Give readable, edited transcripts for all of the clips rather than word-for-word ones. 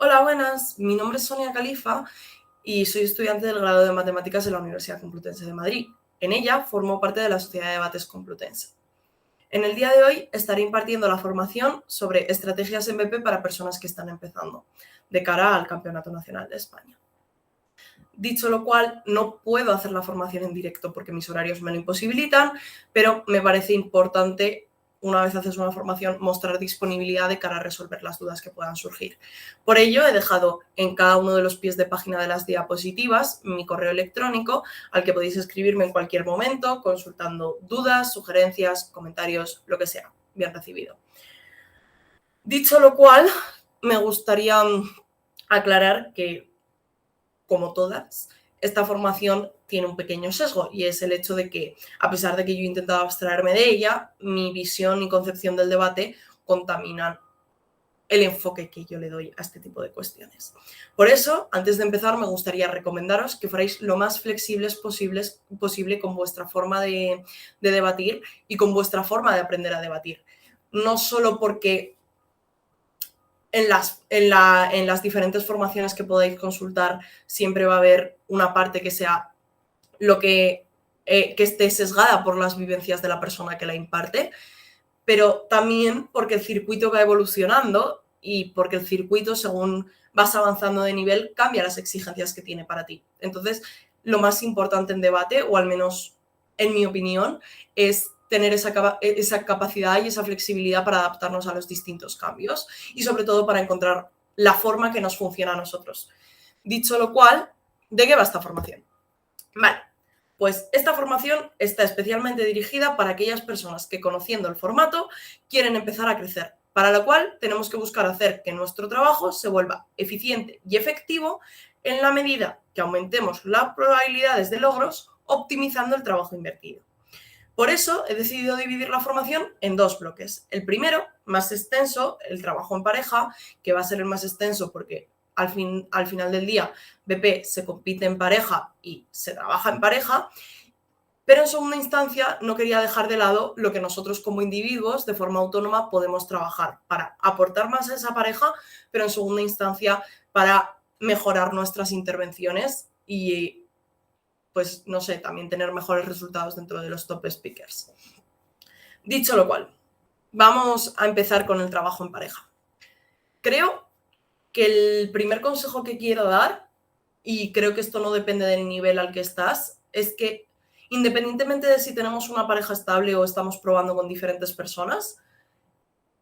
Hola, buenas. Mi nombre es Sonia Califa y soy estudiante del grado de Matemáticas en la Universidad Complutense de Madrid. En ella formo parte de la Sociedad de Debates Complutense. En el día de hoy estaré impartiendo la formación sobre estrategias en BP para personas que están empezando, de cara al Campeonato Nacional de España. Dicho lo cual, no puedo hacer la formación en directo porque mis horarios me lo imposibilitan, pero me parece importante, una vez haces una formación, mostrar disponibilidad de cara a resolver las dudas que puedan surgir. Por ello, he dejado en cada uno de los pies de página de las diapositivas mi correo electrónico al que podéis escribirme en cualquier momento, consultando dudas, sugerencias, comentarios, lo que sea. Bien recibido. Dicho lo cual, me gustaría aclarar que, como todas, esta formación tiene un pequeño sesgo y es el hecho de que, a pesar de que yo he intentado abstraerme de ella, mi visión y concepción del debate contaminan el enfoque que yo le doy a este tipo de cuestiones. Por eso, antes de empezar, me gustaría recomendaros que fuerais lo más flexibles posible con vuestra forma de debatir y con vuestra forma de aprender a debatir. No solo porque en las diferentes formaciones que podáis consultar siempre va a haber una parte que sea lo que esté sesgada por las vivencias de la persona que la imparte, pero también porque el circuito va evolucionando y porque el circuito, según vas avanzando de nivel, cambia las exigencias que tiene para ti. Entonces, lo más importante en debate, o al menos en mi opinión, es tener esa capacidad y esa flexibilidad para adaptarnos a los distintos cambios y sobre todo para encontrar la forma que nos funciona a nosotros. Dicho lo cual, ¿de qué va esta formación? Vale, pues esta formación está especialmente dirigida para aquellas personas que, conociendo el formato, quieren empezar a crecer, para lo cual tenemos que buscar hacer que nuestro trabajo se vuelva eficiente y efectivo en la medida que aumentemos las probabilidades de logros optimizando el trabajo invertido. Por eso he decidido dividir la formación en dos bloques. El primero, más extenso, el trabajo en pareja, que va a ser el más extenso porque al final del día BP se compite en pareja y se trabaja en pareja, pero en segunda instancia no quería dejar de lado lo que nosotros como individuos de forma autónoma podemos trabajar para aportar más a esa pareja, pero en segunda instancia para mejorar nuestras intervenciones y, pues, no sé, también tener mejores resultados dentro de los top speakers. Dicho lo cual, vamos a empezar con el trabajo en pareja. Creo que el primer consejo que quiero dar, y creo que esto no depende del nivel al que estás, es que independientemente de si tenemos una pareja estable o estamos probando con diferentes personas,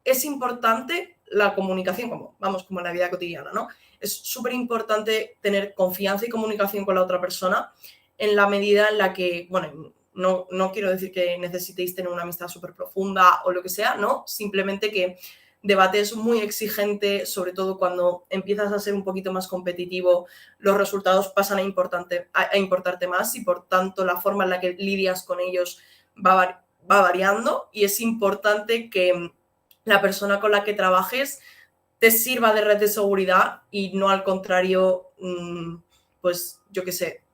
es importante la comunicación, como en la vida cotidiana, ¿no? Es súper importante tener confianza y comunicación con la otra persona en la medida en la que, bueno, no quiero decir que necesitéis tener una amistad súper profunda o lo que sea, no, simplemente que debate es muy exigente, sobre todo cuando empiezas a ser un poquito más competitivo, los resultados pasan a importarte más y por tanto la forma en la que lidias con ellos va variando y es importante que la persona con la que trabajes te sirva de red de seguridad y no al contrario, pues yo qué sé,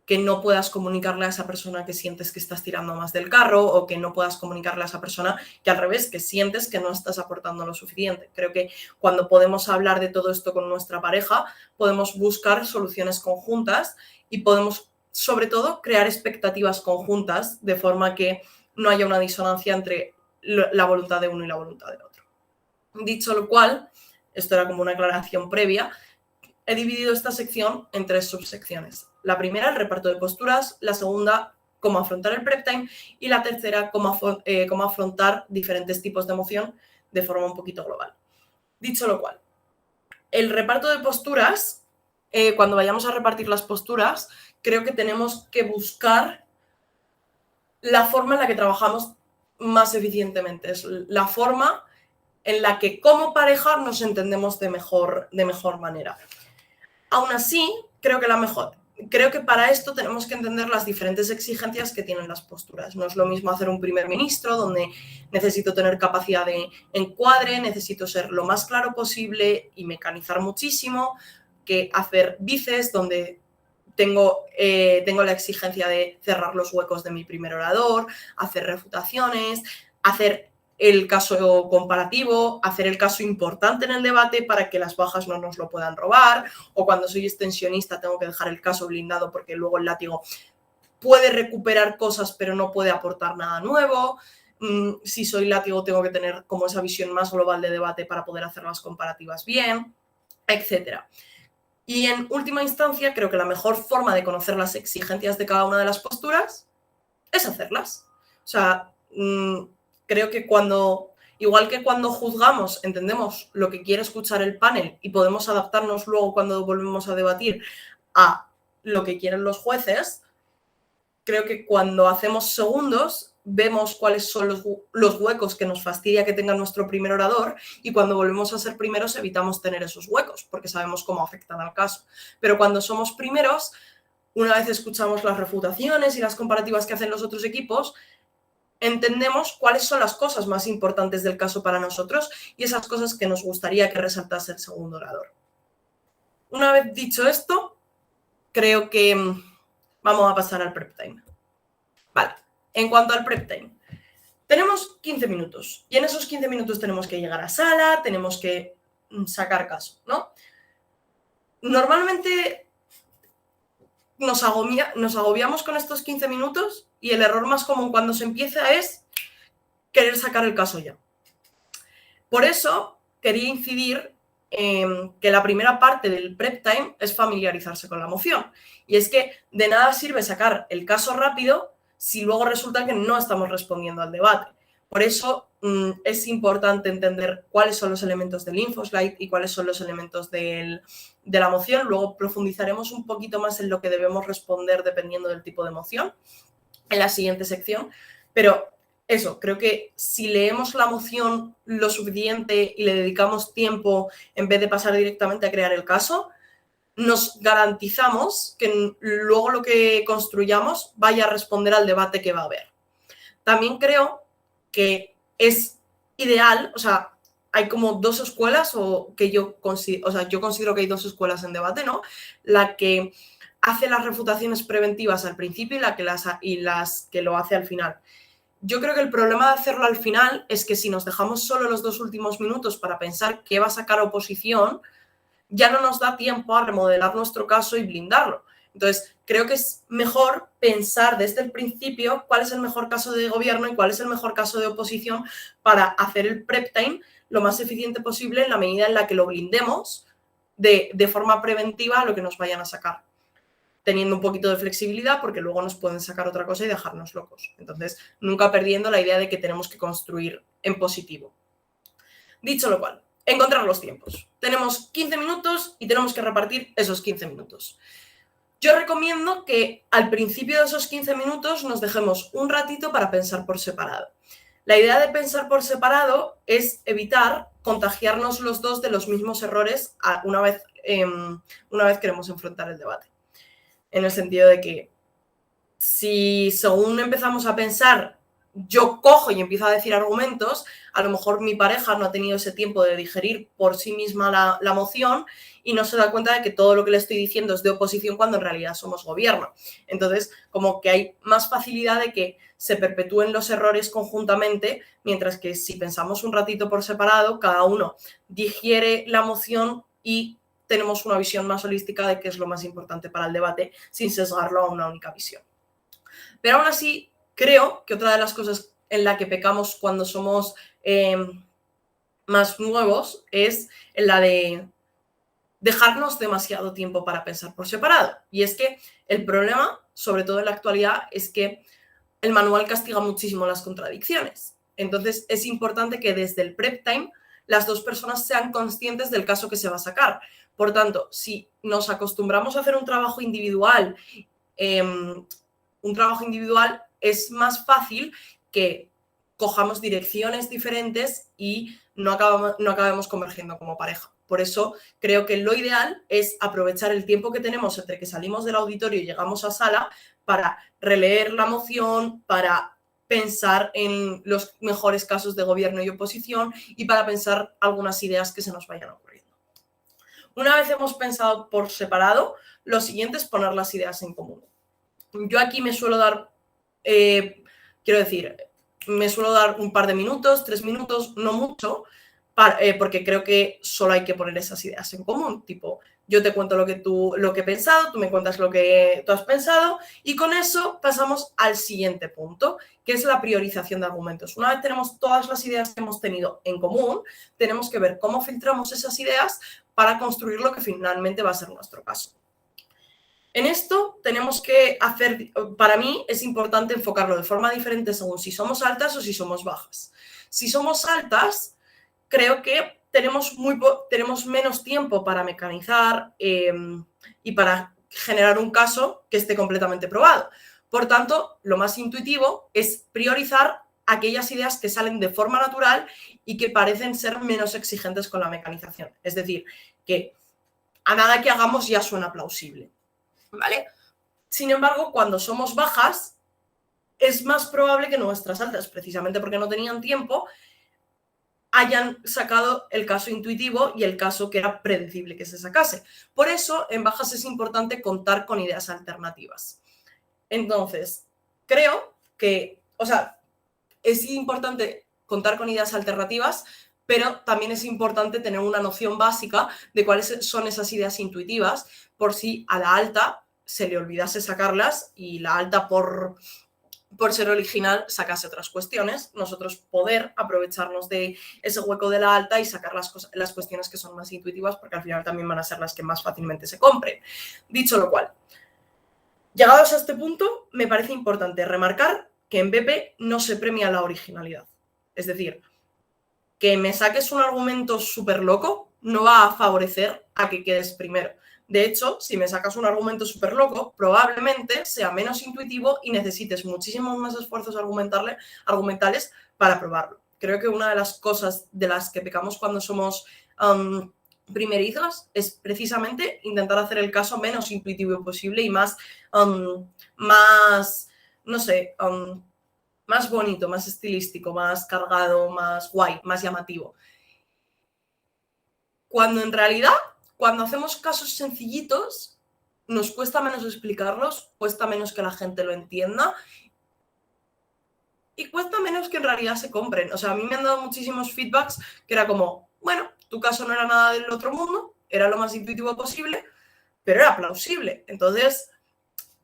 que no puedas comunicarle a esa persona que sientes que estás tirando más del carro o que no puedas comunicarle a esa persona que al revés, que sientes que no estás aportando lo suficiente. Creo que cuando podemos hablar de todo esto con nuestra pareja, podemos buscar soluciones conjuntas y podemos, sobre todo, crear expectativas conjuntas de forma que no haya una disonancia entre la voluntad de uno y la voluntad del otro. Dicho lo cual, esto era como una aclaración previa, he dividido esta sección en tres subsecciones. La primera, el reparto de posturas, la segunda, cómo afrontar el prep time y la tercera, cómo afrontar diferentes tipos de emoción de forma un poquito global. Dicho lo cual, el reparto de posturas, cuando vayamos a repartir las posturas, creo que tenemos que buscar la forma en la que trabajamos más eficientemente. Es la forma en la que como pareja nos entendemos de mejor manera. Aún así, creo que para esto tenemos que entender las diferentes exigencias que tienen las posturas. No es lo mismo hacer un primer ministro, donde necesito tener capacidad de encuadre, necesito ser lo más claro posible y mecanizar muchísimo, que hacer vices, donde tengo la exigencia de cerrar los huecos de mi primer orador, hacer refutaciones, hacer el caso comparativo, hacer el caso importante en el debate para que las bajas no nos lo puedan robar, o cuando soy extensionista tengo que dejar el caso blindado porque luego el látigo puede recuperar cosas pero no puede aportar nada nuevo. Si soy látigo tengo que tener como esa visión más global de debate para poder hacer las comparativas bien, etc. Y en última instancia, creo que la mejor forma de conocer las exigencias de cada una de las posturas es hacerlas. O sea, creo que igual que cuando juzgamos, entendemos lo que quiere escuchar el panel y podemos adaptarnos luego cuando volvemos a debatir a lo que quieren los jueces, creo que cuando hacemos segundos vemos cuáles son los huecos que nos fastidia que tenga nuestro primer orador, y cuando volvemos a ser primeros evitamos tener esos huecos porque sabemos cómo afectan al caso. Pero cuando somos primeros, una vez escuchamos las refutaciones y las comparativas que hacen los otros equipos, entendemos cuáles son las cosas más importantes del caso para nosotros y esas cosas que nos gustaría que resaltase el segundo orador. Una vez dicho esto, creo que vamos a pasar al prep time. Vale, en cuanto al prep time, tenemos 15 minutos y en esos 15 minutos tenemos que llegar a sala, tenemos que sacar caso, ¿no? Normalmente nos agobiamos con estos 15 minutos y el error más común cuando se empieza es querer sacar el caso ya. Por eso quería incidir en que la primera parte del prep time es familiarizarse con la moción. Y es que de nada sirve sacar el caso rápido si luego resulta que no estamos respondiendo al debate. Por eso es importante entender cuáles son los elementos del infoslide y cuáles son los elementos de la moción. Luego profundizaremos un poquito más en lo que debemos responder dependiendo del tipo de moción en la siguiente sección. Pero eso, creo que si leemos la moción lo suficiente y le dedicamos tiempo en vez de pasar directamente a crear el caso, nos garantizamos que luego lo que construyamos vaya a responder al debate que va a haber. También creo que es ideal, o sea, hay como dos escuelas, yo considero que hay dos escuelas en debate, ¿no? La que hace las refutaciones preventivas al principio y las que lo hace al final. Yo creo que el problema de hacerlo al final es que si nos dejamos solo los 2 últimos minutos para pensar qué va a sacar oposición, ya no nos da tiempo a remodelar nuestro caso y blindarlo. Entonces, creo que es mejor pensar desde el principio cuál es el mejor caso de gobierno y cuál es el mejor caso de oposición para hacer el prep time lo más eficiente posible en la medida en la que lo blindemos de forma preventiva a lo que nos vayan a sacar, teniendo un poquito de flexibilidad porque luego nos pueden sacar otra cosa y dejarnos locos. Entonces, nunca perdiendo la idea de que tenemos que construir en positivo. Dicho lo cual, encontrar los tiempos. Tenemos 15 minutos y tenemos que repartir esos 15 minutos. Yo recomiendo que al principio de esos 15 minutos nos dejemos un ratito para pensar por separado. La idea de pensar por separado es evitar contagiarnos los dos de los mismos errores una vez queremos enfrentar el debate. En el sentido de que si según empezamos a pensar, yo cojo y empiezo a decir argumentos, a lo mejor mi pareja no ha tenido ese tiempo de digerir por sí misma la moción y no se da cuenta de que todo lo que le estoy diciendo es de oposición cuando en realidad somos gobierno. Entonces, como que hay más facilidad de que se perpetúen los errores conjuntamente, mientras que si pensamos un ratito por separado, cada uno digiere la moción y tenemos una visión más holística de qué es lo más importante para el debate, sin sesgarlo a una única visión. Pero aún así, creo que otra de las cosas en la que pecamos cuando somos más nuevos es en la de dejarnos demasiado tiempo para pensar por separado. Y es que el problema, sobre todo en la actualidad, es que el manual castiga muchísimo las contradicciones. Entonces, es importante que desde el prep time las dos personas sean conscientes del caso que se va a sacar. Por tanto, si nos acostumbramos a hacer un trabajo individual, es más fácil que cojamos direcciones diferentes y no acabemos convergiendo como pareja. Por eso creo que lo ideal es aprovechar el tiempo que tenemos entre que salimos del auditorio y llegamos a sala para releer la moción, para pensar en los mejores casos de gobierno y oposición y para pensar algunas ideas que se nos vayan ocurriendo. Una vez hemos pensado por separado, lo siguiente es poner las ideas en común. Yo aquí me suelo dar, me suelo dar un par de minutos, 3 minutos, no mucho, porque creo que solo hay que poner esas ideas en común, tipo, yo te cuento lo que he pensado, tú me cuentas lo que tú has pensado y con eso pasamos al siguiente punto, que es la priorización de argumentos. Una vez tenemos todas las ideas que hemos tenido en común, tenemos que ver cómo filtramos esas ideas para construir lo que finalmente va a ser nuestro caso. En esto tenemos que hacer, para mí es importante enfocarlo de forma diferente según si somos altas o si somos bajas. Si somos altas, creo que tenemos menos tiempo para mecanizar y para generar un caso que esté completamente probado. Por tanto, lo más intuitivo es priorizar aquellas ideas que salen de forma natural y que parecen ser menos exigentes con la mecanización. Es decir, que a nada que hagamos ya suena plausible. ¿Vale? Sin embargo, cuando somos bajas, es más probable que nuestras altas, precisamente porque no tenían tiempo, hayan sacado el caso intuitivo y el caso que era predecible que se sacase. Por eso, en bajas es importante contar con ideas alternativas. Entonces, creo que, o sea, es importante contar con ideas alternativas, pero también es importante tener una noción básica de cuáles son esas ideas intuitivas, por si a la alta se le olvidase sacarlas y la alta por ser original sacase otras cuestiones, nosotros poder aprovecharnos de ese hueco de la alta y sacar las cuestiones que son más intuitivas, porque al final también van a ser las que más fácilmente se compren. Dicho lo cual, llegados a este punto, me parece importante remarcar que en BP no se premia la originalidad. Es decir, que me saques un argumento súper loco no va a favorecer a que quedes primero. De hecho, si me sacas un argumento súper loco, probablemente sea menos intuitivo y necesites muchísimos más esfuerzos argumentales para probarlo. Creo que una de las cosas de las que pecamos cuando somos primerizas es precisamente intentar hacer el caso menos intuitivo posible y más, no sé, más bonito, más estilístico, más cargado, más guay, más llamativo. Cuando en realidad, cuando hacemos casos sencillitos, nos cuesta menos explicarlos, cuesta menos que la gente lo entienda y cuesta menos que en realidad se compren. O sea, a mí me han dado muchísimos feedbacks que era como, bueno, tu caso no era nada del otro mundo, era lo más intuitivo posible, pero era plausible. Entonces,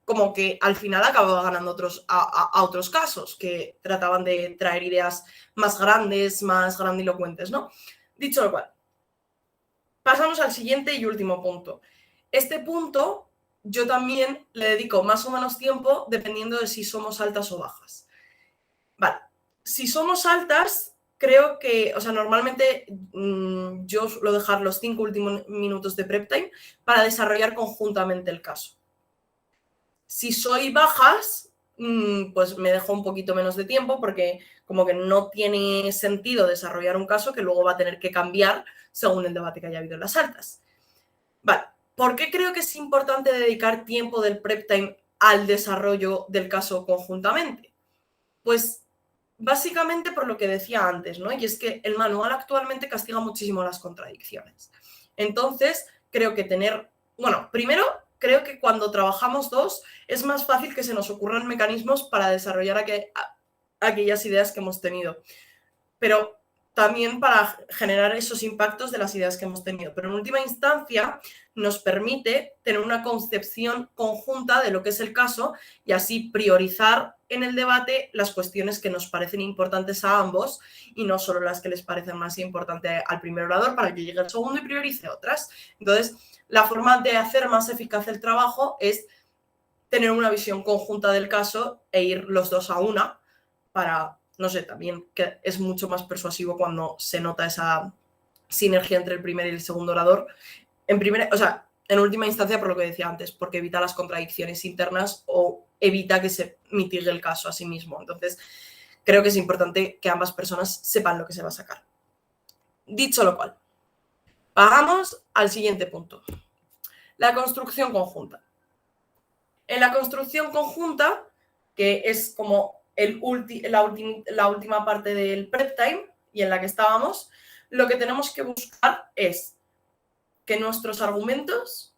como que al final acababa ganando a otros casos que trataban de traer ideas más grandes, más grandilocuentes, ¿no? Dicho lo cual, pasamos al siguiente y último punto. Este punto yo también le dedico más o menos tiempo dependiendo de si somos altas o bajas. Vale, si somos altas, creo que, o sea, normalmente yo suelo dejar los 5 últimos minutos de prep time para desarrollar conjuntamente el caso. Si soy bajas, pues me dejo un poquito menos de tiempo porque como que no tiene sentido desarrollar un caso que luego va a tener que cambiar según el debate que haya habido en las altas. Vale, ¿por qué creo que es importante dedicar tiempo del prep time al desarrollo del caso conjuntamente? Pues básicamente por lo que decía antes, ¿no? Y es que el manual actualmente castiga muchísimo las contradicciones. Entonces, creo que primero, creo que cuando trabajamos dos es más fácil que se nos ocurran mecanismos para desarrollar aquellas ideas que hemos tenido. Pero también para generar esos impactos de las ideas que hemos tenido. Pero en última instancia nos permite tener una concepción conjunta de lo que es el caso y así priorizar en el debate las cuestiones que nos parecen importantes a ambos y no solo las que les parecen más importantes al primer orador para que llegue el segundo y priorice otras. Entonces, la forma de hacer más eficaz el trabajo es tener una visión conjunta del caso e ir los dos a una para, no sé, también que es mucho más persuasivo cuando se nota esa sinergia entre el primer y el segundo orador. En última instancia, por lo que decía antes, porque evita las contradicciones internas o evita que se mitigue el caso a sí mismo. Entonces, creo que es importante que ambas personas sepan lo que se va a sacar. Dicho lo cual, pasamos al siguiente punto. La construcción conjunta. En la construcción conjunta, que es como la última parte del prep time y en la que estábamos, lo que tenemos que buscar es que nuestros argumentos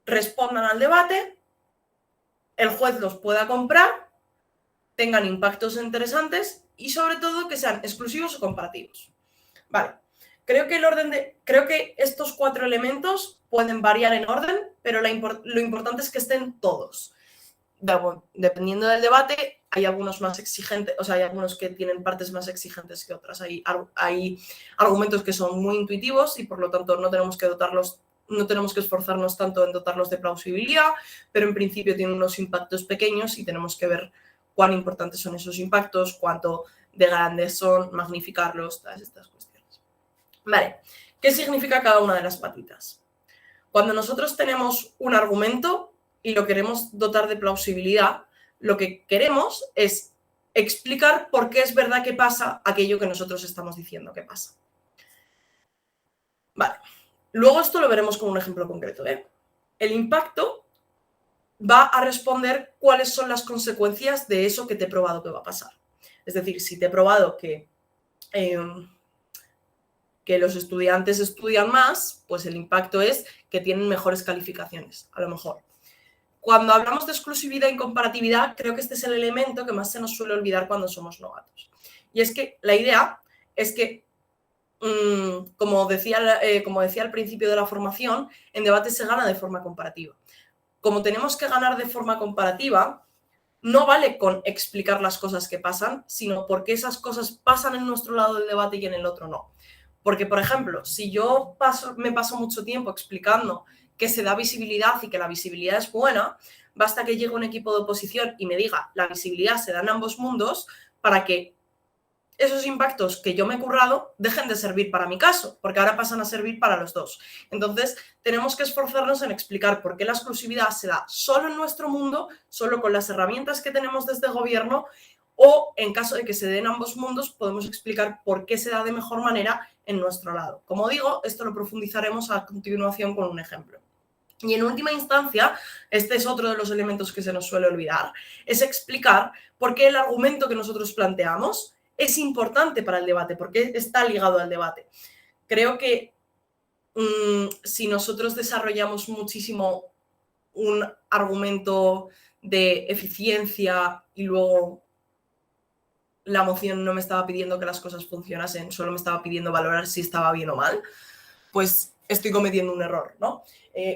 respondan al debate, el juez los pueda comprar tengan impactos interesantes y sobre todo que sean exclusivos o comparativos. Vale, creo que estos 4 elementos pueden variar en orden, pero lo importante es que estén todos. Dependiendo del debate, hay algunos más exigentes, o sea, hay algunos que tienen partes más exigentes que otras. Hay argumentos que son muy intuitivos y por lo tanto no tenemos que esforzarnos tanto en dotarlos de plausibilidad, pero en principio tienen unos impactos pequeños y tenemos que ver cuán importantes son esos impactos, cuánto de grandes son, magnificarlos, todas estas cuestiones. Vale, ¿qué significa cada una de las patitas? Cuando nosotros tenemos un argumento y lo queremos dotar de plausibilidad, lo que queremos es explicar por qué es verdad que pasa aquello que nosotros estamos diciendo que pasa. Vale, luego esto lo veremos con un ejemplo concreto, ¿eh? El impacto va a responder cuáles son las consecuencias de eso que te he probado que va a pasar. Es decir, si te he probado que los estudiantes estudian más, pues el impacto es que tienen mejores calificaciones, a lo mejor. Cuando hablamos de exclusividad y comparatividad, creo que este es el elemento que más se nos suele olvidar cuando somos novatos. Y es que la idea es que, como decía al principio de la formación, en debate se gana de forma comparativa. Como tenemos que ganar de forma comparativa, no vale con explicar las cosas que pasan, sino porque esas cosas pasan en nuestro lado del debate y en el otro no. Porque, por ejemplo, si yo me paso mucho tiempo explicando que se da visibilidad y que la visibilidad es buena, basta que llegue un equipo de oposición y me diga la visibilidad se da en ambos mundos para que esos impactos que yo me he currado dejen de servir para mi caso, porque ahora pasan a servir para los dos. Entonces, tenemos que esforzarnos en explicar por qué la exclusividad se da solo en nuestro mundo, solo con las herramientas que tenemos desde el gobierno, o en caso de que se dé en ambos mundos, podemos explicar por qué se da de mejor manera en nuestro lado. Como digo, esto lo profundizaremos a continuación con un ejemplo. Y en última instancia, este es otro de los elementos que se nos suele olvidar, es explicar por qué el argumento que nosotros planteamos es importante para el debate, por qué está ligado al debate. Creo que si nosotros desarrollamos muchísimo un argumento de eficiencia y luego la moción no me estaba pidiendo que las cosas funcionasen, solo me estaba pidiendo valorar si estaba bien o mal, pues estoy cometiendo un error, ¿no?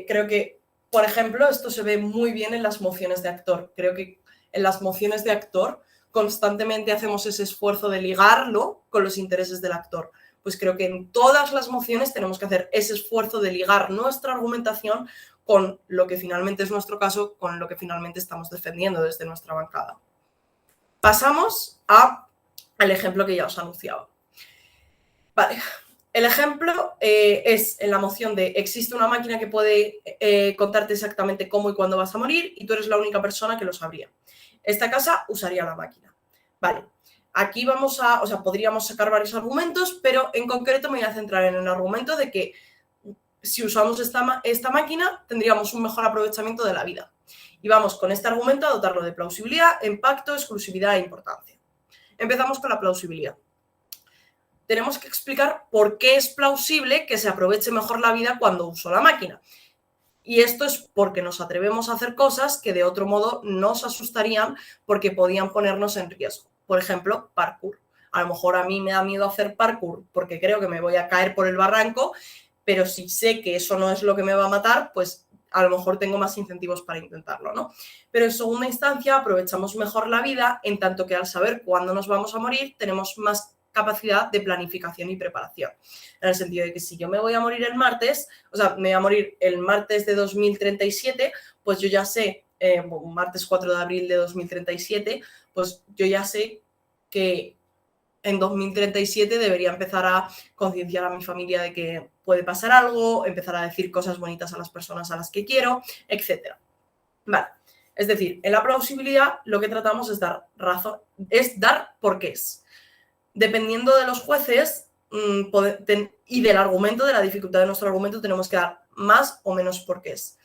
Creo que, por ejemplo, esto se ve muy bien en las mociones de actor. Creo que en las mociones de actor constantemente hacemos ese esfuerzo de ligarlo con los intereses del actor. Pues creo que en todas las mociones tenemos que hacer ese esfuerzo de ligar nuestra argumentación con lo que finalmente es nuestro caso, con lo que finalmente estamos defendiendo desde nuestra bancada. Pasamos al ejemplo que ya os anunciaba. Vale. El ejemplo es en la moción de existe una máquina que puede contarte exactamente cómo y cuándo vas a morir y tú eres la única persona que lo sabría. Esta casa usaría la máquina. Vale, aquí podríamos sacar varios argumentos, pero en concreto me voy a centrar en el argumento de que si usamos esta máquina tendríamos un mejor aprovechamiento de la vida. Y vamos con este argumento a dotarlo de plausibilidad, impacto, exclusividad e importancia. Empezamos con la plausibilidad. Tenemos que explicar por qué es plausible que se aproveche mejor la vida cuando uso la máquina. Y esto es porque nos atrevemos a hacer cosas que de otro modo nos asustarían porque podían ponernos en riesgo. Por ejemplo, parkour. A lo mejor a mí me da miedo hacer parkour porque creo que me voy a caer por el barranco, pero si sé que eso no es lo que me va a matar, pues a lo mejor tengo más incentivos para intentarlo, ¿no? Pero en segunda instancia aprovechamos mejor la vida en tanto que al saber cuándo nos vamos a morir tenemos más capacidad de planificación y preparación. En el sentido de que si yo me voy a morir el martes, me voy a morir el martes de 2037, pues yo ya sé, martes 4 de abril de 2037, pues yo ya sé que en 2037 debería empezar a concienciar a mi familia de que puede pasar algo, empezar a decir cosas bonitas a las personas a las que quiero, etc. Vale. Es decir, en la plausibilidad lo que tratamos es dar razón, es dar porqués. Dependiendo de los jueces y del argumento, de la dificultad de nuestro argumento, tenemos que dar más o menos porqués.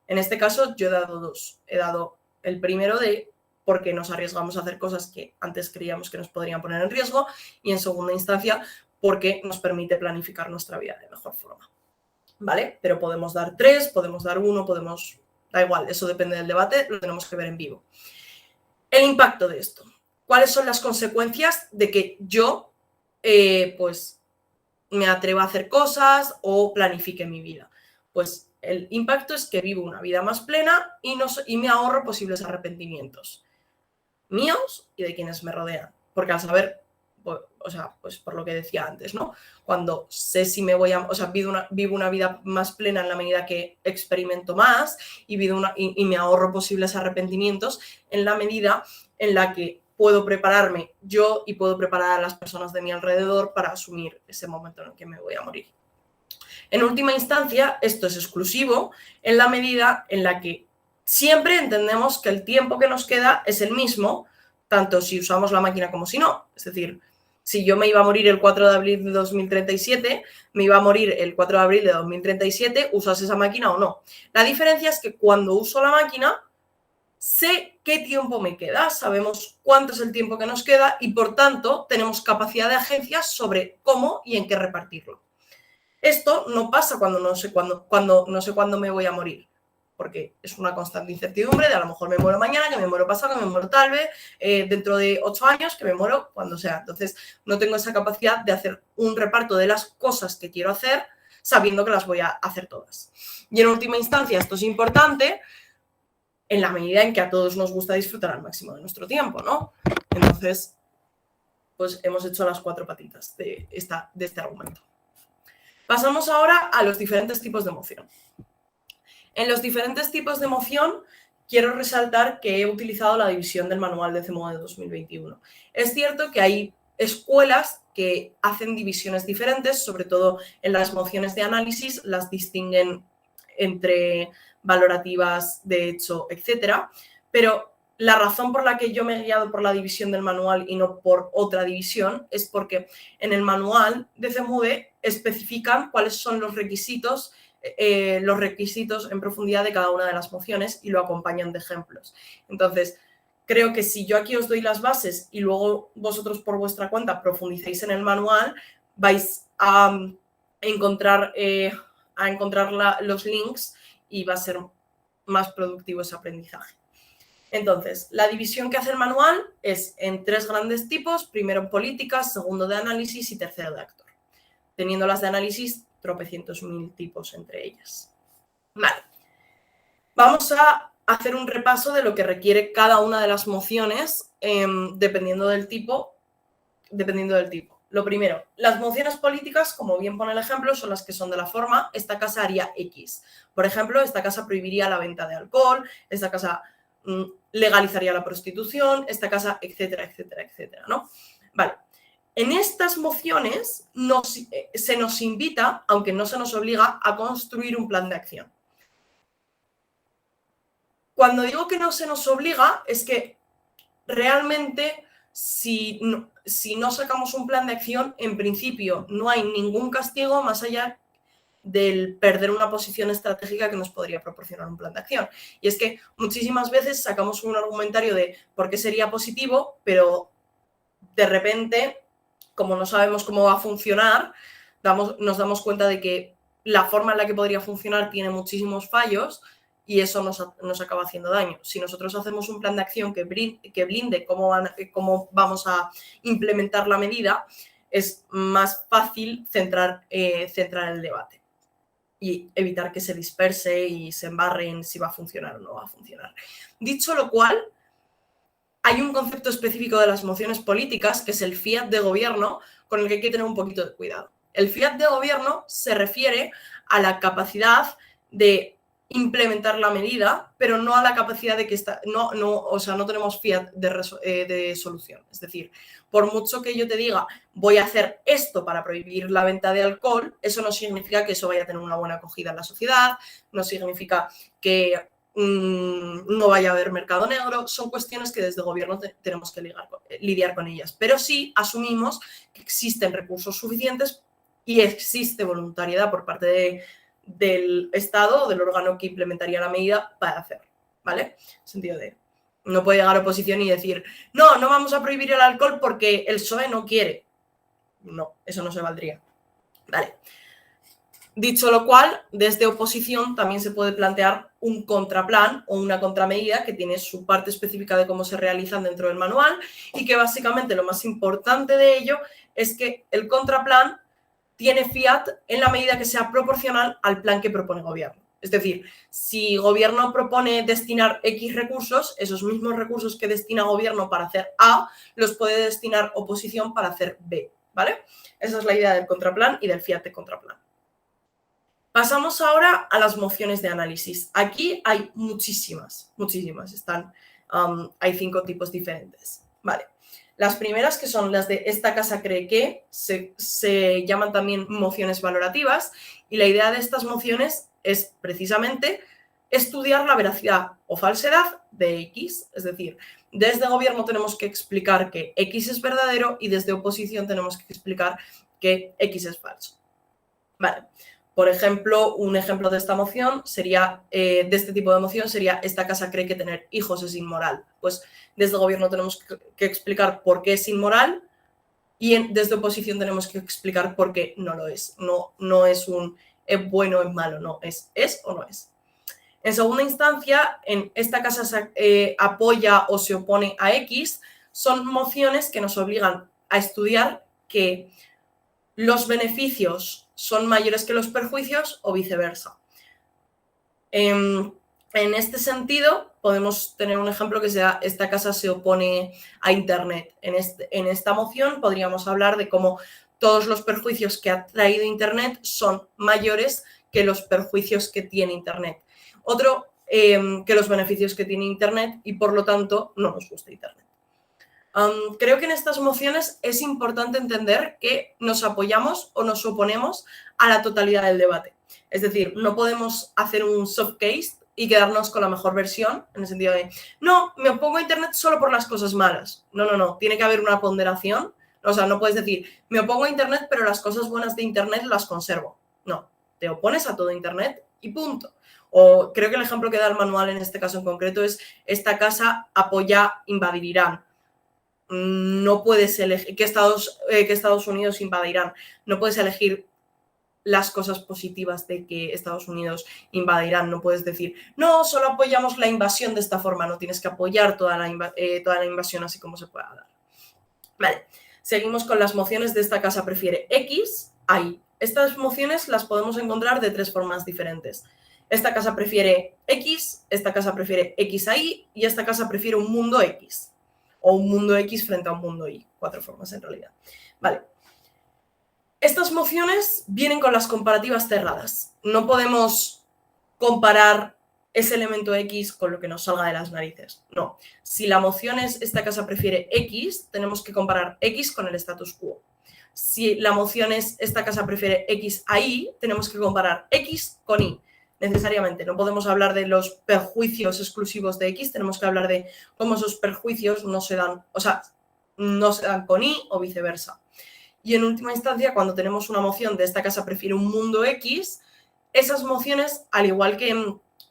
En este caso yo he dado 2. He dado el primero de porque nos arriesgamos a hacer cosas que antes creíamos que nos podrían poner en riesgo y en segunda instancia porque nos permite planificar nuestra vida de mejor forma. ¿Vale? Pero podemos dar 3, podemos dar 1, da igual, eso depende del debate, lo tenemos que ver en vivo. El impacto de esto. cuáles son las consecuencias de que yo pues me atrevo a hacer cosas o planifique mi vida. Pues el impacto es que vivo una vida más plena y me ahorro posibles arrepentimientos míos y de quienes me rodean. Porque al saber, pues por lo que decía antes, ¿no? Cuando sé si me voy a, vivo una vida más plena en la medida que experimento más y me ahorro posibles arrepentimientos en la medida en la que puedo prepararme yo y puedo preparar a las personas de mi alrededor para asumir ese momento en el que me voy a morir. En última instancia, esto es exclusivo en la medida en la que siempre entendemos que el tiempo que nos queda es el mismo, tanto si usamos la máquina como si no. Es decir, si yo me iba a morir el 4 de abril de 2037, me iba a morir el 4 de abril de 2037, usas esa máquina o no. La diferencia es que cuando uso la máquina, sé qué tiempo me queda, sabemos cuánto es el tiempo que nos queda y, por tanto, tenemos capacidad de agencia sobre cómo y en qué repartirlo. Esto no pasa cuando no sé cuándo me voy a morir, porque es una constante incertidumbre de a lo mejor me muero mañana, que me muero pasado, que me muero tal vez, dentro de 8 años, que me muero cuando sea. Entonces, no tengo esa capacidad de hacer un reparto de las cosas que quiero hacer sabiendo que las voy a hacer todas. Y en última instancia, esto es importante en la medida en que a todos nos gusta disfrutar al máximo de nuestro tiempo, ¿no? Entonces, pues hemos hecho las 4 patitas de este argumento. Pasamos ahora a los diferentes tipos de emoción. En los diferentes tipos de emoción, quiero resaltar que he utilizado la división del manual de CEMODE de 2021. Es cierto que hay escuelas que hacen divisiones diferentes, sobre todo en las emociones de análisis, las distinguen entre valorativas, de hecho, etcétera, pero la razón por la que yo me he guiado por la división del manual y no por otra división es porque en el manual de CEMUDE especifican cuáles son los requisitos en profundidad de cada una de las emociones y lo acompañan de ejemplos. Entonces, creo que si yo aquí os doy las bases y luego vosotros por vuestra cuenta profundicéis en el manual, vais a encontrar los links y va a ser más productivo ese aprendizaje. Entonces, la división que hace el manual es en 3 grandes tipos, primero en políticas, segundo de análisis y tercero de actor. Teniendo las de análisis, tropecientos mil tipos entre ellas. Vale. Vamos a hacer un repaso de lo que requiere cada una de las mociones dependiendo del tipo. Lo primero, las mociones políticas, como bien pone el ejemplo, son las que son de la forma, esta casa haría X. Por ejemplo, esta casa prohibiría la venta de alcohol, esta casa legalizaría la prostitución, esta casa, etcétera, etcétera, etcétera, ¿no? Vale. En estas mociones se nos invita, aunque no se nos obliga, a construir un plan de acción. Cuando digo que no se nos obliga, es que realmente si no sacamos un plan de acción, en principio no hay ningún castigo más allá del perder una posición estratégica que nos podría proporcionar un plan de acción. Y es que muchísimas veces sacamos un argumentario de por qué sería positivo, pero de repente, como no sabemos cómo va a funcionar, nos damos cuenta de que la forma en la que podría funcionar tiene muchísimos fallos y eso nos acaba haciendo daño. Si nosotros hacemos un plan de acción que blinde cómo vamos a implementar la medida, es más fácil centrar el debate y evitar que se disperse y se embarre en si va a funcionar o no va a funcionar. Dicho lo cual, hay un concepto específico de las mociones políticas, que es el fiat de gobierno, con el que hay que tener un poquito de cuidado. El fiat de gobierno se refiere a la capacidad de implementar la medida, pero no a la capacidad de que no tenemos fiat de solución. Es decir, por mucho que yo te diga, voy a hacer esto para prohibir la venta de alcohol, eso no significa que eso vaya a tener una buena acogida en la sociedad, no significa que no vaya a haber mercado negro, son cuestiones que desde el gobierno tenemos que lidiar con ellas, pero sí asumimos que existen recursos suficientes y existe voluntariedad por parte del Estado o del órgano que implementaría la medida para hacerlo, ¿vale? En el sentido de, no puede llegar a oposición y decir, no vamos a prohibir el alcohol porque el PSOE no quiere. No, eso no se valdría. Vale. Dicho lo cual, desde oposición también se puede plantear un contraplan o una contramedida que tiene su parte específica de cómo se realizan dentro del manual y que básicamente lo más importante de ello es que el contraplan tiene fiat en la medida que sea proporcional al plan que propone gobierno. Es decir, si gobierno propone destinar X recursos, esos mismos recursos que destina gobierno para hacer A, los puede destinar oposición para hacer B, ¿vale? Esa es la idea del contraplan y del fiat de contraplan. Pasamos ahora a las mociones de análisis. Aquí hay muchísimas, hay 5 tipos diferentes. Vale. Las primeras, que son las de esta casa cree que, se llaman también mociones valorativas, y la idea de estas mociones es precisamente estudiar la veracidad o falsedad de X. Es decir, desde gobierno tenemos que explicar que X es verdadero y desde oposición tenemos que explicar que X es falso. Vale. Por ejemplo, un ejemplo de esta moción sería, de este tipo de moción sería, esta casa cree que tener hijos es inmoral. Pues desde el gobierno tenemos que explicar por qué es inmoral y desde oposición tenemos que explicar por qué no lo es. No es un es bueno o es malo, no, es o no es. En segunda instancia, en esta casa se apoya o se opone a X, son mociones que nos obligan a estudiar que los beneficios son mayores que los perjuicios o viceversa. En este sentido, podemos tener un ejemplo que sea esta casa se opone a Internet. En esta moción podríamos hablar de cómo todos los perjuicios que ha traído Internet son mayores que los perjuicios que tiene Internet. Otro, que los beneficios que tiene Internet y por lo tanto no nos gusta Internet. Creo que en estas mociones es importante entender que nos apoyamos o nos oponemos a la totalidad del debate. Es decir, no podemos hacer un soft case y quedarnos con la mejor versión, en el sentido de, no, me opongo a Internet solo por las cosas malas. No, tiene que haber una ponderación. O sea, no puedes decir, me opongo a Internet, pero las cosas buenas de Internet las conservo. No, te opones a todo Internet y punto. O creo que el ejemplo que da el manual en este caso en concreto es, esta casa apoya invadir Irán. No puedes elegir que Estados Unidos invada Irán. No puedes elegir las cosas positivas de que Estados Unidos invada Irán. No puedes decir, no, solo apoyamos la invasión de esta forma. No, tienes que apoyar toda la invasión así como se pueda dar. Vale, seguimos con las mociones de esta casa prefiere X. Estas mociones las podemos encontrar de 3 formas diferentes. Esta casa prefiere X, esta casa prefiere X a Y y esta casa prefiere un mundo X. O un mundo X frente a un mundo Y. 4 formas en realidad. Vale. Estas mociones vienen con las comparativas cerradas. No podemos comparar ese elemento X con lo que nos salga de las narices. No. Si la moción es esta casa prefiere X, tenemos que comparar X con el status quo. Si la moción es esta casa prefiere X a Y, tenemos que comparar X con Y. Necesariamente, no podemos hablar de los perjuicios exclusivos de X, tenemos que hablar de cómo esos perjuicios no se dan con Y o viceversa. Y en última instancia, cuando tenemos una moción de esta casa prefiere un mundo X, esas mociones, al igual que,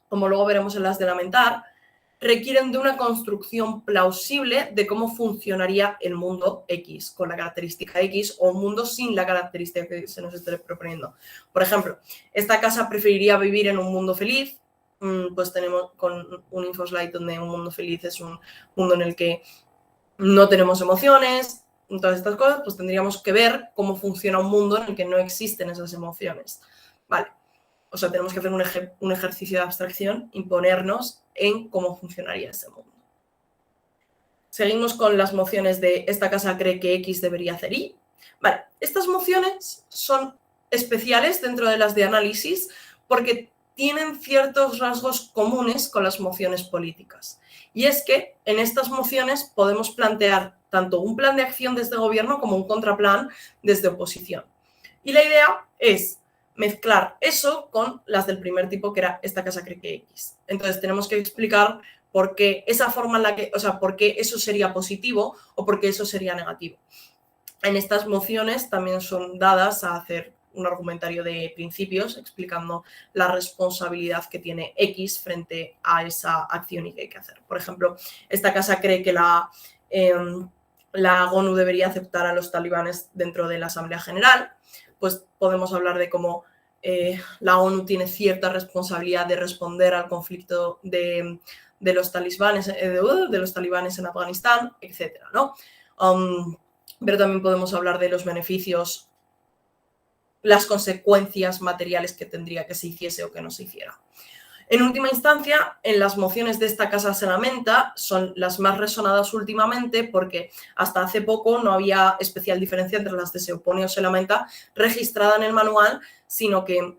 como luego veremos en las de lamentar, requieren de una construcción plausible de cómo funcionaría el mundo X, con la característica X, o un mundo sin la característica que se nos esté proponiendo. Por ejemplo, esta casa preferiría vivir en un mundo feliz, pues tenemos con un infoslide donde un mundo feliz es un mundo en el que no tenemos emociones, todas estas cosas, pues tendríamos que ver cómo funciona un mundo en el que no existen esas emociones. Vale. O sea, tenemos que hacer un ejercicio de abstracción, imponernos en cómo funcionaría ese mundo. Seguimos con las mociones de esta casa cree que X debería hacer Y. Vale, estas mociones son especiales dentro de las de análisis porque tienen ciertos rasgos comunes con las mociones políticas. Y es que en estas mociones podemos plantear tanto un plan de acción desde gobierno como un contraplan desde oposición. Y la idea es mezclar eso con las del primer tipo, que era esta casa cree que X. Entonces tenemos que explicar por qué esa forma en la que, o sea, por qué eso sería positivo o por qué eso sería negativo. En estas mociones también son dadas a hacer un argumentario de principios explicando la responsabilidad que tiene X frente a esa acción y que hay que hacer. Por ejemplo, esta casa cree que la ONU debería aceptar a los talibanes dentro de la Asamblea General. Pues podemos hablar de cómo la ONU tiene cierta responsabilidad de responder al conflicto de los talibanes en Afganistán, etcétera, ¿no? Pero también podemos hablar de los beneficios, las consecuencias materiales que tendría que se hiciese o que no se hiciera. En última instancia, en las mociones de esta Casa se lamenta son las más resonadas últimamente porque hasta hace poco no había especial diferencia entre las de se opone o se lamenta registrada en el manual, sino que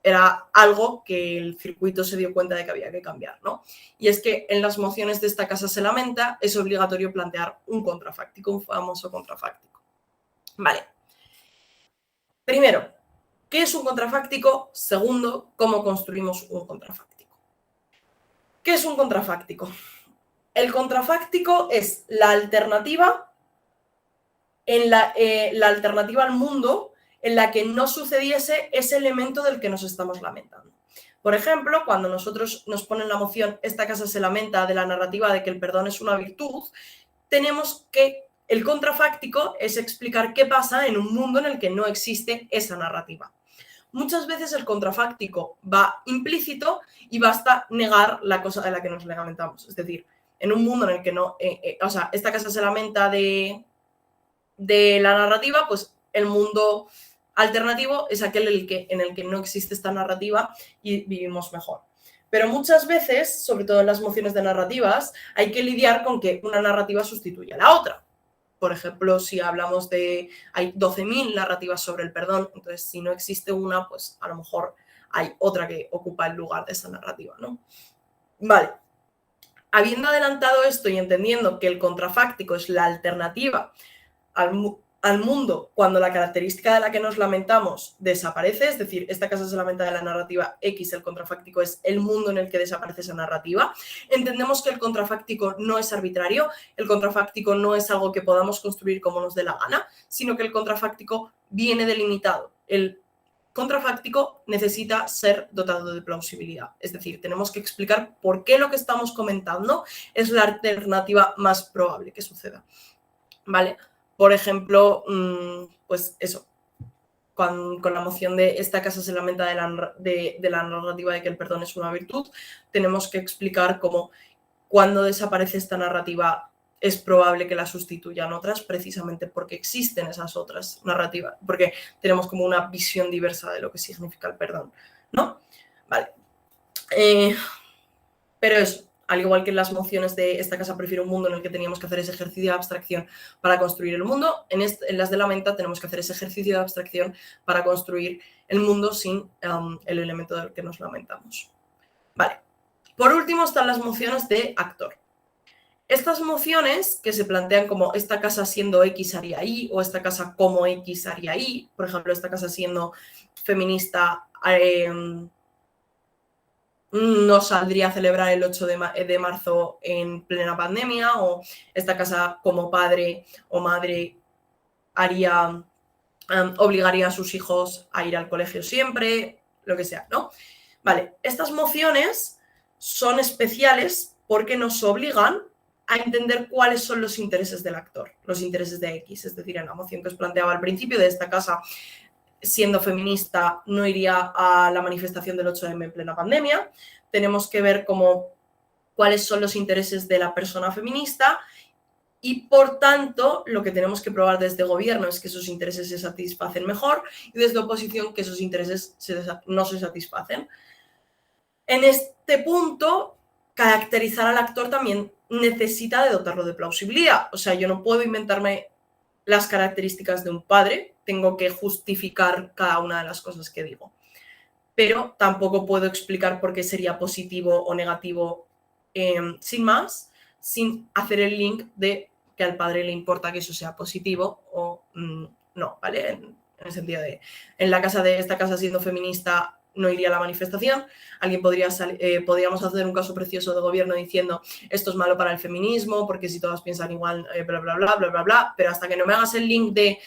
era algo que el circuito se dio cuenta de que había que cambiar, ¿no? Y es que en las mociones de esta Casa se lamenta es obligatorio plantear un contrafáctico, un famoso contrafáctico. Vale. Primero, ¿qué es un contrafáctico? Segundo, ¿cómo construimos un contrafáctico? ¿Qué es un contrafáctico? El contrafáctico es la alternativa, la alternativa al mundo en la que no sucediese ese elemento del que nos estamos lamentando. Por ejemplo, cuando nosotros nos ponen la moción esta Casa se lamenta de la narrativa de que el perdón es una virtud, tenemos que el contrafáctico es explicar qué pasa en un mundo en el que no existe esa narrativa. Muchas veces el contrafáctico va implícito y basta negar la cosa de la que nos lamentamos. Es decir, en un mundo en el que no, esta Casa se lamenta de la narrativa, pues el mundo alternativo es aquel en el que no existe esta narrativa y vivimos mejor. Pero muchas veces, sobre todo en las mociones de narrativas, hay que lidiar con que una narrativa sustituya a la otra. Por ejemplo, si hablamos de... hay 12.000 narrativas sobre el perdón, entonces si no existe una, pues a lo mejor hay otra que ocupa el lugar de esa narrativa, ¿no? Vale. Habiendo adelantado esto y entendiendo que el contrafáctico es la alternativa al mundo cuando la característica de la que nos lamentamos desaparece, es decir, esta Casa se lamenta de la narrativa X, el contrafáctico es el mundo en el que desaparece esa narrativa, entendemos que el contrafáctico no es arbitrario, el contrafáctico no es algo que podamos construir como nos dé la gana, sino que el contrafáctico viene delimitado. El contrafáctico necesita ser dotado de plausibilidad, es decir, tenemos que explicar por qué lo que estamos comentando es la alternativa más probable que suceda, ¿vale? Por ejemplo, pues eso, con la moción de esta Casa se lamenta de la narrativa de que el perdón es una virtud, tenemos que explicar cómo cuando desaparece esta narrativa es probable que la sustituyan otras, precisamente porque existen esas otras narrativas, porque tenemos como una visión diversa de lo que significa el perdón, ¿no? Vale. Pero eso, al igual que en las mociones de esta Casa prefiere un mundo en el que teníamos que hacer ese ejercicio de abstracción para construir el mundo, en las de la menta tenemos que hacer ese ejercicio de abstracción para construir el mundo sin el elemento del que nos lamentamos. Vale. Por último están las mociones de actor. Estas mociones que se plantean como esta Casa siendo X haría Y o esta Casa como X haría Y, por ejemplo, esta Casa siendo feminista no saldría a celebrar el 8 de marzo en plena pandemia, o esta Casa como padre o madre obligaría a sus hijos a ir al colegio siempre, lo que sea, ¿no? Vale, estas mociones son especiales porque nos obligan a entender cuáles son los intereses del actor, los intereses de X, es decir, en la moción que os planteaba al principio de esta Casa siendo feminista no iría a la manifestación del 8M en plena pandemia, tenemos que ver cuáles son los intereses de la persona feminista y, por tanto, lo que tenemos que probar desde gobierno es que esos intereses se satisfacen mejor y desde oposición que esos intereses no se satisfacen. En este punto, caracterizar al actor también necesita de dotarlo de plausibilidad, o sea, yo no puedo inventarme las características de un padre, tengo que justificar cada una de las cosas que digo. Pero tampoco puedo explicar por qué sería positivo o negativo sin más, sin hacer el link de que al padre le importa que eso sea positivo o no, ¿vale? En el sentido de, en esta Casa siendo feminista no iría a la manifestación, alguien podríamos hacer un caso precioso de gobierno diciendo esto es malo para el feminismo, porque si todas piensan igual, bla, bla, bla, bla, bla, bla, pero hasta que no me hagas el link de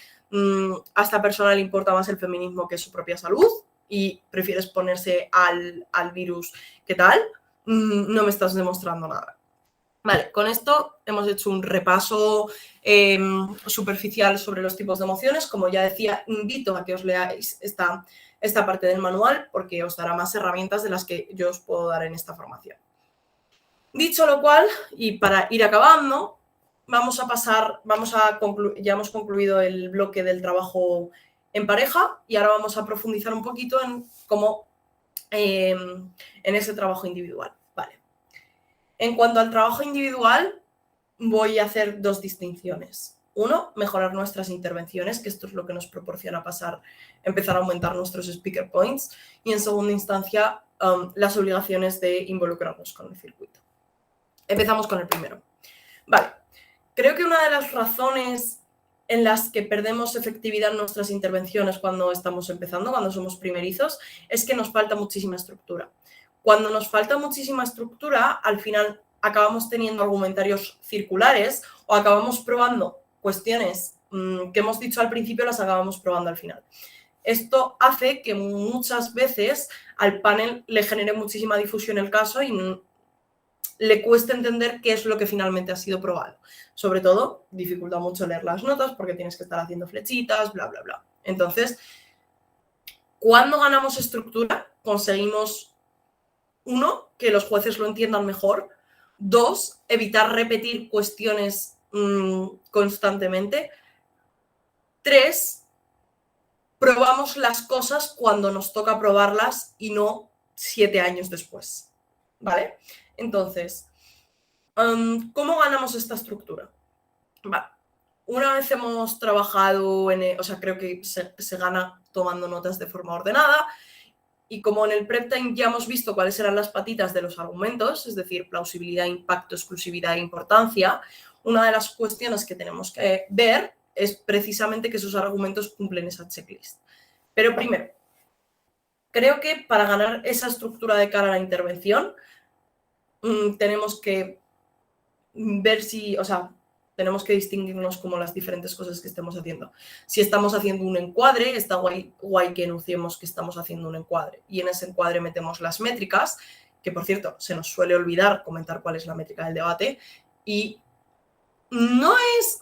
a esta persona le importa más el feminismo que su propia salud y prefieres ponerse al virus, ¿qué tal? No me estás demostrando nada, Vale, con esto hemos hecho un repaso superficial sobre los tipos de emociones. Como ya decía, invito a que os leáis esta parte del manual porque os dará más herramientas de las que yo os puedo dar en esta formación. Dicho lo cual, y para ir acabando, ya hemos concluido el bloque del trabajo en pareja y ahora vamos a profundizar un poquito en cómo en ese trabajo individual. Vale. En cuanto al trabajo individual, voy a hacer dos distinciones. Uno, mejorar nuestras intervenciones, que esto es lo que nos proporciona empezar a aumentar nuestros speaker points. Y en segunda instancia, las obligaciones de involucrarnos con el circuito. Empezamos con el primero. Vale, creo que una de las razones en las que perdemos efectividad en nuestras intervenciones cuando estamos empezando, cuando somos primerizos, es que nos falta muchísima estructura. Cuando nos falta muchísima estructura, al final acabamos teniendo argumentarios circulares o acabamos probando cuestiones que hemos dicho al principio, las acabamos probando al final. Esto hace que muchas veces al panel le genere muchísima difusión el caso y le cuesta entender qué es lo que finalmente ha sido probado. Sobre todo, dificulta mucho leer las notas porque tienes que estar haciendo flechitas, bla, bla, bla. Entonces, cuando ganamos estructura, conseguimos, uno, que los jueces lo entiendan mejor. Dos, evitar repetir cuestiones constantemente. Tres, probamos las cosas cuando nos toca probarlas y no 7 años después. ¿Vale? Entonces, ¿cómo ganamos esta estructura? Vale. Una vez hemos trabajado creo que se gana tomando notas de forma ordenada. Y como en el prep time ya hemos visto cuáles eran las patitas de los argumentos, es decir, plausibilidad, impacto, exclusividad e importancia, una de las cuestiones que tenemos que ver es precisamente que esos argumentos cumplen esa checklist. Pero primero, creo que para ganar esa estructura de cara a la intervención, tenemos que ver tenemos que distinguirnos como las diferentes cosas que estemos haciendo. Si estamos haciendo un encuadre, está guay que enunciemos que estamos haciendo un encuadre. Y en ese encuadre metemos las métricas, que por cierto, se nos suele olvidar comentar cuál es la métrica del debate. Y no es,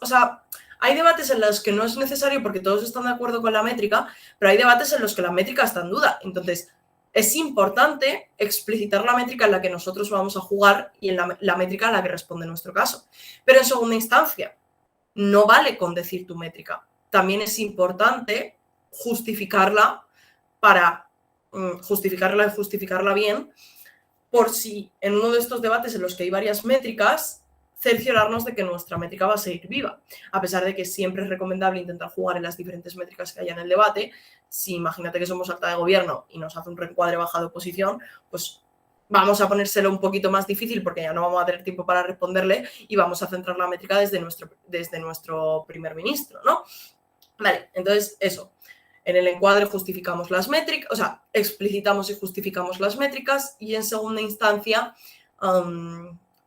hay debates en los que no es necesario porque todos están de acuerdo con la métrica, pero hay debates en los que la métrica está en duda. Entonces, es importante explicitar la métrica en la que nosotros vamos a jugar y en la métrica en la que responde nuestro caso. Pero en segunda instancia, no vale con decir tu métrica. También es importante justificarla para justificarla y justificarla bien, por si en uno de estos debates en los que hay varias métricas, cerciorarnos de que nuestra métrica va a seguir viva. A pesar de que siempre es recomendable intentar jugar en las diferentes métricas que haya en el debate, si imagínate que somos acta de gobierno y nos hace un reencuadre baja de oposición, pues vamos a ponérselo un poquito más difícil porque ya no vamos a tener tiempo para responderle y vamos a centrar la métrica desde nuestro primer ministro, ¿no? Vale, entonces eso. En el encuadre justificamos las métricas, explicitamos y justificamos las métricas y en segunda instancia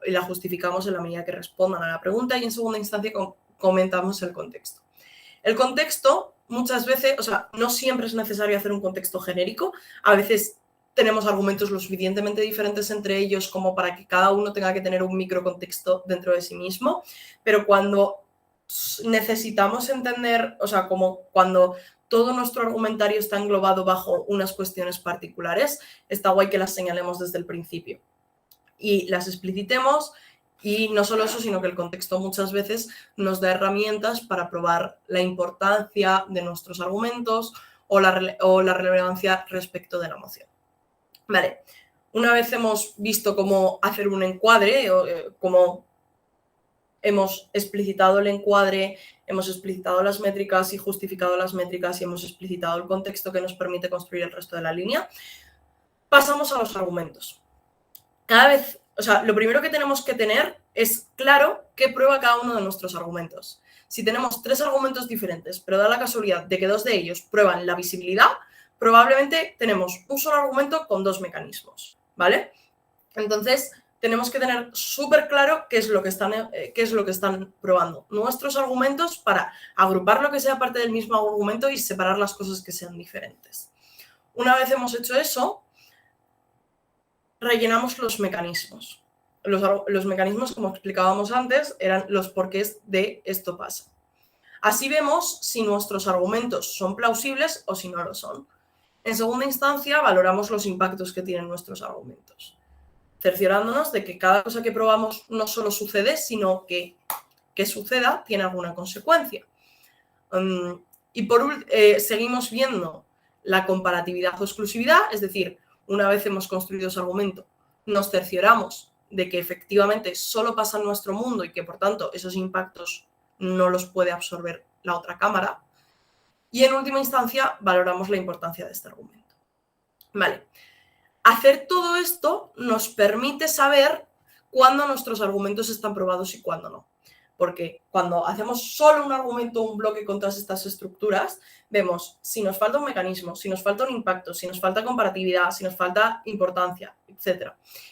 la justificamos en la medida que respondan a la pregunta y en segunda instancia comentamos el contexto. El contexto muchas veces, no siempre es necesario hacer un contexto genérico, a veces tenemos argumentos lo suficientemente diferentes entre ellos como para que cada uno tenga que tener un microcontexto dentro de sí mismo, pero cuando necesitamos entender, como cuando todo nuestro argumentario está englobado bajo unas cuestiones particulares, está guay que las señalemos desde el principio y las explicitemos. Y no solo eso, sino que el contexto muchas veces nos da herramientas para probar la importancia de nuestros argumentos o la relevancia respecto de la moción. Vale, una vez hemos visto cómo hacer un encuadre, cómo hemos explicitado el encuadre, hemos explicitado las métricas y justificado las métricas y hemos explicitado el contexto que nos permite construir el resto de la línea, pasamos a los argumentos. Cada vez, lo primero que tenemos que tener es claro qué prueba cada uno de nuestros argumentos. Si tenemos 3 argumentos diferentes, pero da la casualidad de que 2 de ellos prueban la visibilidad, probablemente tenemos un solo argumento con 2 mecanismos, ¿vale? Entonces, tenemos que tener súper claro qué es lo que están probando nuestros argumentos para agrupar lo que sea parte del mismo argumento y separar las cosas que sean diferentes. Una vez hemos hecho eso, rellenamos los mecanismos. los mecanismos, como explicábamos antes, eran los porqués de esto pasa. Así vemos si nuestros argumentos son plausibles o si no lo son. En segunda instancia, valoramos los impactos que tienen nuestros argumentos, cerciorándonos de que cada cosa que probamos no solo sucede, sino que suceda tiene alguna consecuencia. Y seguimos viendo la comparatividad o exclusividad, es decir, una vez hemos construido ese argumento, nos cercioramos de que efectivamente solo pasa en nuestro mundo y que por tanto esos impactos no los puede absorber la otra cámara. Y en última instancia valoramos la importancia de este argumento. Vale. Hacer todo esto nos permite saber cuándo nuestros argumentos están probados y cuándo no. Porque cuando hacemos solo un argumento o un bloque con todas estas estructuras, vemos si nos falta un mecanismo, si nos falta un impacto, si nos falta comparatividad, si nos falta importancia, etc.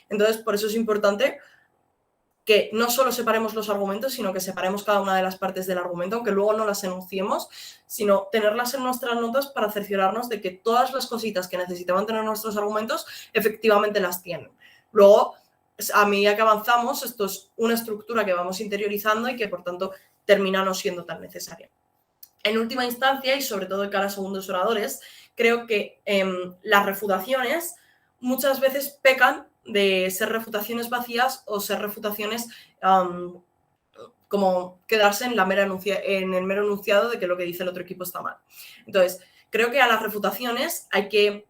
Entonces, por eso es importante que no solo separemos los argumentos, sino que separemos cada una de las partes del argumento, aunque luego no las enunciemos, sino tenerlas en nuestras notas para cerciorarnos de que todas las cositas que necesitaban tener nuestros argumentos efectivamente las tienen. Luego, a medida que avanzamos, esto es una estructura que vamos interiorizando y que, por tanto, termina no siendo tan necesaria. En última instancia, y sobre todo de cara a segundos oradores, creo que las refutaciones muchas veces pecan de ser refutaciones vacías o ser refutaciones como quedarse en el mero enunciado de que lo que dice el otro equipo está mal. Entonces, creo que a las refutaciones hay que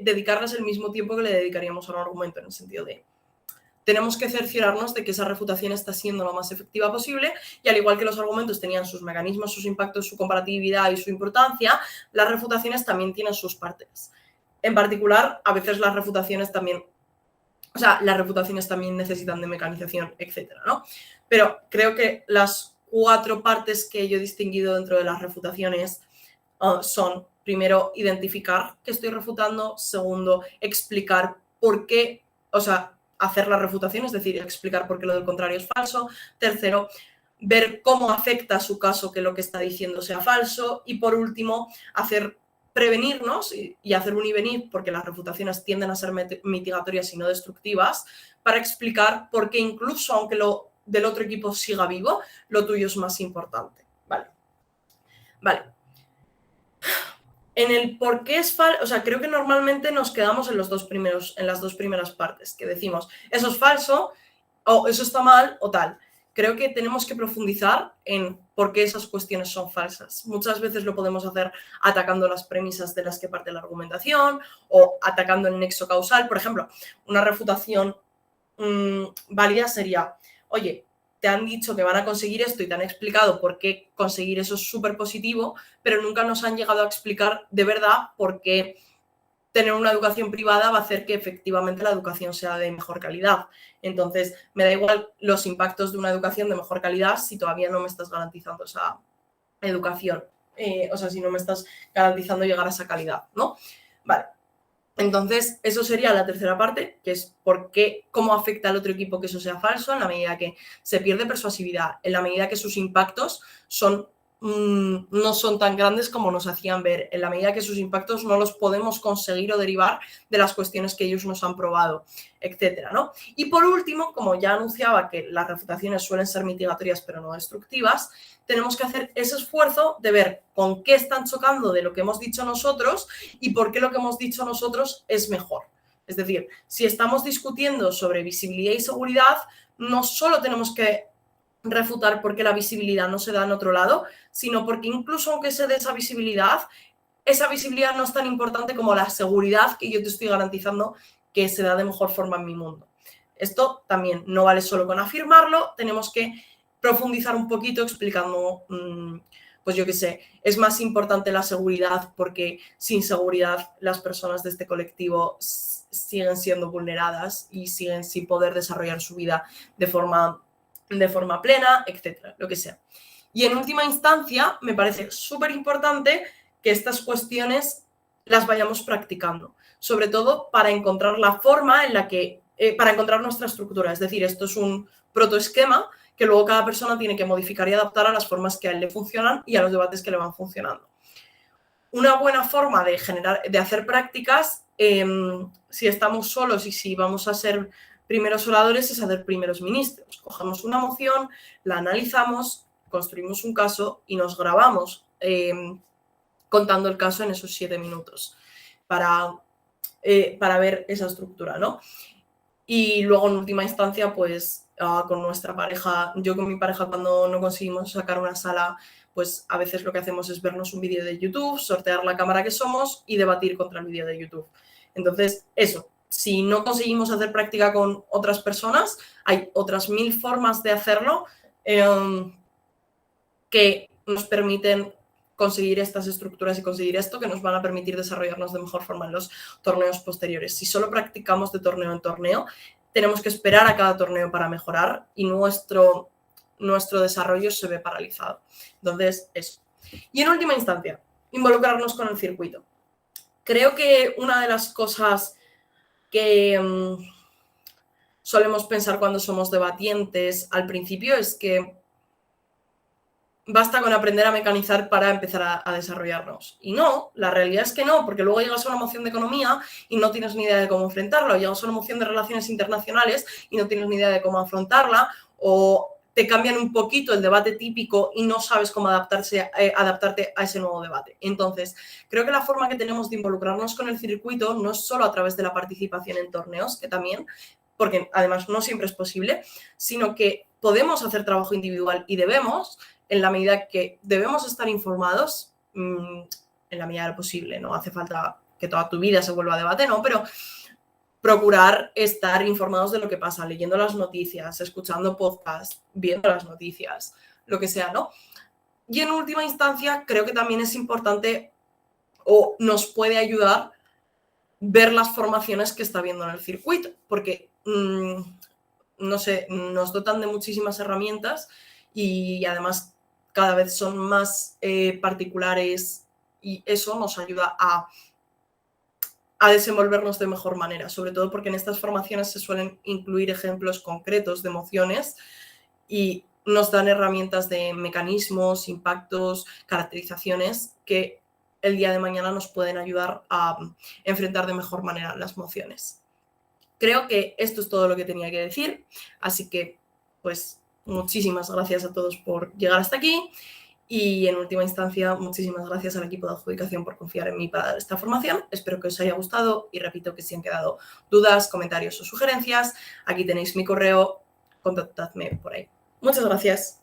dedicarles el mismo tiempo que le dedicaríamos a un argumento, en el sentido de tenemos que cerciorarnos de que esa refutación está siendo lo más efectiva posible y al igual que los argumentos tenían sus mecanismos, sus impactos, su comparatividad y su importancia, las refutaciones también tienen sus partes. En particular, a veces las refutaciones también necesitan de mecanización, etcétera, ¿no? Pero creo que las 4 partes que yo he distinguido dentro de las refutaciones son, primero, identificar qué estoy refutando, segundo, explicar por qué, hacer la refutación, es decir, explicar por qué lo del contrario es falso, tercero, ver cómo afecta a su caso que lo que está diciendo sea falso y, por último, prevenirnos y hacer un y venir, porque las refutaciones tienden a ser mitigatorias y no destructivas, para explicar por qué incluso aunque lo del otro equipo siga vivo, lo tuyo es más importante. Vale. En el por qué es falso, creo que normalmente nos quedamos en las dos primeras partes, que decimos, eso es falso, o eso está mal, o tal. Creo que tenemos que profundizar en por qué esas cuestiones son falsas. Muchas veces lo podemos hacer atacando las premisas de las que parte la argumentación o atacando el nexo causal. Por ejemplo, una refutación válida sería, oye, te han dicho que van a conseguir esto y te han explicado por qué conseguir eso es súper positivo, pero nunca nos han llegado a explicar de verdad por qué tener una educación privada va a hacer que efectivamente la educación sea de mejor calidad. Entonces, me da igual los impactos de una educación de mejor calidad si todavía no me estás garantizando esa educación, si no me estás garantizando llegar a esa calidad, ¿no? Vale. Entonces, eso sería la tercera parte, que es cómo afecta al otro equipo que eso sea falso, en la medida que se pierde persuasividad, en la medida que sus impactos no son tan grandes como nos hacían ver, en la medida que sus impactos no los podemos conseguir o derivar de las cuestiones que ellos nos han probado, etcétera, ¿no? Y por último, como ya anunciaba que las refutaciones suelen ser mitigatorias pero no destructivas, tenemos que hacer ese esfuerzo de ver con qué están chocando de lo que hemos dicho nosotros y por qué lo que hemos dicho nosotros es mejor. Es decir, si estamos discutiendo sobre visibilidad y seguridad, no solo tenemos que refutar por qué la visibilidad no se da en otro lado, sino porque incluso aunque se dé esa visibilidad no es tan importante como la seguridad que yo te estoy garantizando que se da de mejor forma en mi mundo. Esto también no vale solo con afirmarlo, tenemos que profundizar un poquito explicando, pues yo qué sé, es más importante la seguridad porque sin seguridad las personas de este colectivo siguen siendo vulneradas y siguen sin poder desarrollar su vida de forma plena, etcétera, lo que sea. Y en última instancia, me parece súper importante que estas cuestiones las vayamos practicando, sobre todo para encontrar la forma en la que, para encontrar nuestra estructura. Es decir, esto es un protoesquema que luego cada persona tiene que modificar y adaptar a las formas que a él le funcionan y a los debates que le van funcionando. Una buena forma de hacer prácticas, si estamos solos y si vamos a ser primeros oradores es hacer primeros ministros. Cogemos una moción, la analizamos, construimos un caso y nos grabamos contando el caso en esos 7 minutos para ver esa estructura, ¿no? Y luego, en última instancia, pues con nuestra pareja, yo con mi pareja, cuando no conseguimos sacar una sala, pues a veces lo que hacemos es vernos un vídeo de YouTube, sortear la cámara que somos y debatir contra el vídeo de YouTube. Entonces, eso, si no conseguimos hacer práctica con otras personas, hay otras 1000 formas de hacerlo que nos permiten conseguir estas estructuras y conseguir esto, que nos van a permitir desarrollarnos de mejor forma en los torneos posteriores. Si solo practicamos de torneo en torneo, tenemos que esperar a cada torneo para mejorar y nuestro desarrollo se ve paralizado. Entonces, eso. Y en última instancia, involucrarnos con el circuito. Creo que una de las cosas que solemos pensar cuando somos debatientes al principio es que basta con aprender a mecanizar para empezar a desarrollarnos. Y no, la realidad es que no, porque luego llegas a una moción de economía y no tienes ni idea de cómo enfrentarla, o llegas a una moción de relaciones internacionales y no tienes ni idea de cómo afrontarla, o te cambian un poquito el debate típico y no sabes cómo adaptarte a ese nuevo debate. Entonces, creo que la forma que tenemos de involucrarnos con el circuito no es solo a través de la participación en torneos, que también, porque además no siempre es posible, sino que podemos hacer trabajo individual y debemos, en la medida que debemos estar informados, en la medida de lo posible. No hace falta que toda tu vida se vuelva debate, ¿no? Pero procurar estar informados de lo que pasa, leyendo las noticias, escuchando podcasts, viendo las noticias, lo que sea, ¿no? Y en última instancia, creo que también es importante o nos puede ayudar ver las formaciones que está viendo en el circuito, porque, no sé, nos dotan de muchísimas herramientas y además cada vez son más particulares y eso nos ayuda a desenvolvernos de mejor manera, sobre todo porque en estas formaciones se suelen incluir ejemplos concretos de emociones y nos dan herramientas de mecanismos, impactos, caracterizaciones que el día de mañana nos pueden ayudar a enfrentar de mejor manera las emociones. Creo que esto es todo lo que tenía que decir, así que pues muchísimas gracias a todos por llegar hasta aquí y en última instancia muchísimas gracias al equipo de adjudicación por confiar en mí para dar esta formación. Espero que os haya gustado y repito que si han quedado dudas, comentarios o sugerencias, aquí tenéis mi correo, contactadme por ahí. Muchas gracias.